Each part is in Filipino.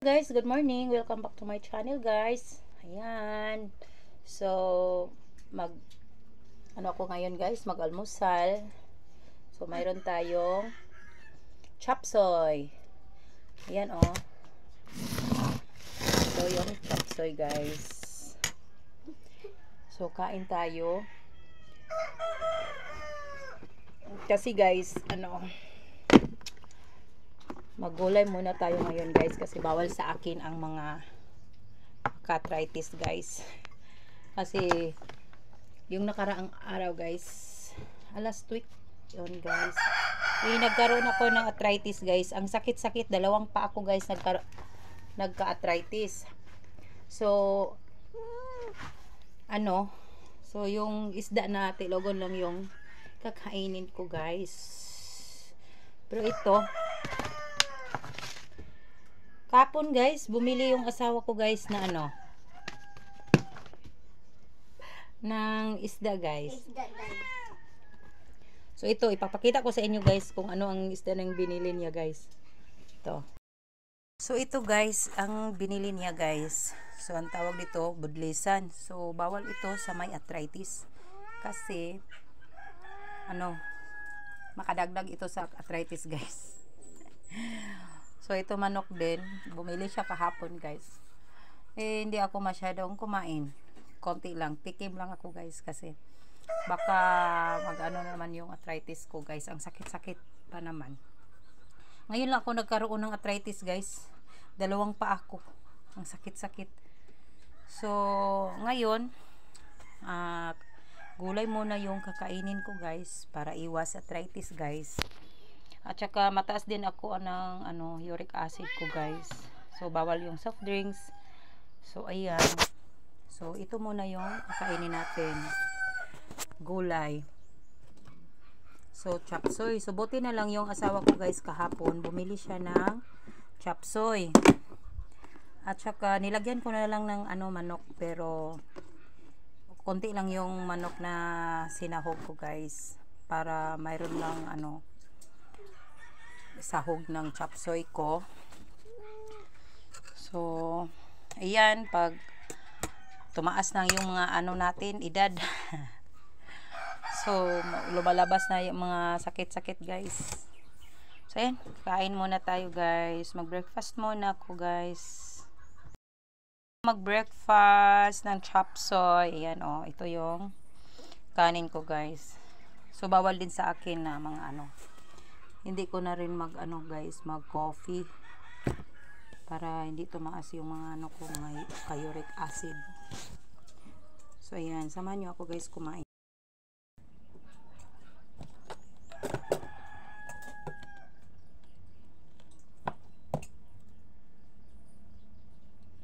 Guys, good morning. Welcome back to my channel, guys. Ayan. So, ano ako ngayon, guys? Mag-almusal. So, mayroon tayong chop suey. Ayan, oh. So, yung chop suey, guys. So, kain tayo. Kasi, guys, maggulay muna tayo ngayon, guys, kasi bawal sa akin ang mga arthritis, guys. Kasi yung nakaraang araw, guys, last week yun, guys, nagkaroon ako ng arthritis, guys. Ang sakit-sakit, dalawang pa ako, guys, nagka-arthritis. So so yung isda na tilogon lang yung kakainin ko, guys. Pero ito, kapon, guys, bumili yung asawa ko, guys, na ng isda, guys. So ito, ipapakita ko sa inyo, guys, kung ano ang isda ng binili niya, guys. Ito. So ito, guys, ang binili niya, guys. So ang tawag dito, budlisan. So bawal ito sa may arthritis. Kasi makadagdag ito sa arthritis, guys. So, ito manok din. Bumili siya kahapon, guys. Hindi ako masyadong kumain. Konti lang. Tikim lang ako, guys. Kasi, baka naman yung arthritis ko, guys. Ang sakit-sakit pa naman. Ngayon lang ako nagkaroon ng arthritis, guys. Dalawang pa ako. Ang sakit-sakit. So, ngayon, gulay muna yung kakainin ko, guys. Para iwas arthritis, guys. At saka mataas din ako ng uric acid ko, guys. So bawal yung soft drinks. So ayan. So ito muna yung kainin natin. Gulay. So chop suey. So buti na lang yung asawa ko, guys, kahapon bumili siya ng chop suey. At saka nilagyan ko na lang ng manok, pero konti lang yung manok na sinahog ko, guys, para mayroon lang sahog ng chop suey ko. So ayan, pag tumaas na yung mga natin, edad so lumalabas na yung mga sakit-sakit, guys. So ayan, kain muna tayo, guys. Mag-breakfast muna ako, guys. Mag-breakfast ng chop suey. Ayan, oh, ito yung kanin ko, guys. So bawal din sa akin na mga hindi ko na rin guys, mag-coffee para hindi tumaas yung mga ko, mga uric acid. So ayan, samahan nyo ako, guys, kumain.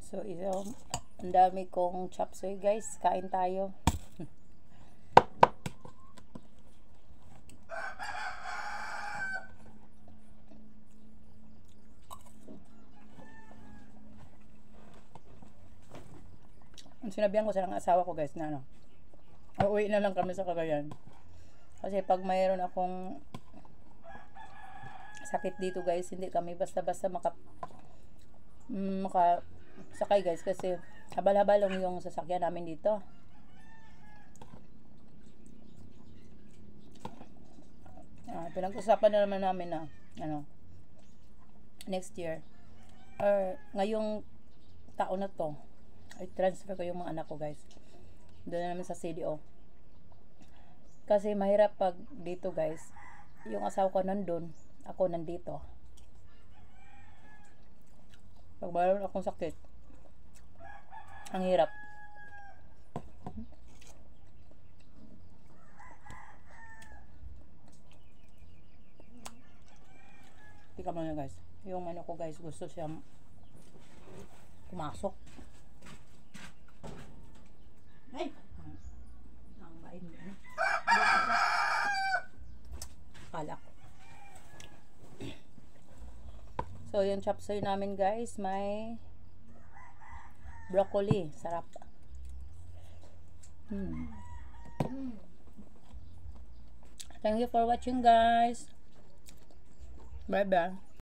So ito, ang dami kong chop suey, guys. Kain tayo. Sinabihan ko sa ng asawa ko, guys, na uuwi na lang kami sa Cagayan. Kasi pag mayroon akong sakit dito, guys, hindi kami basta-basta makasakay, guys, kasi habal-habal lang yung sasakyan namin dito. Pinag-usapan na naman namin na next year or ngayong taon na to, i-transfer ko yung mga anak ko, guys, doon namin sa CDO. Kasi mahirap pag dito, guys, yung asawa ko nandun, ako nandito. Pag mayroon akong sakit, ang hirap. Tika mo na, guys, yung ko, guys, gusto siya pumasok. Ay! Ang bain mo. Palak. So, yung chop suey namin, guys, may broccoli. Sarap. Thank you for watching, guys. Bye-bye.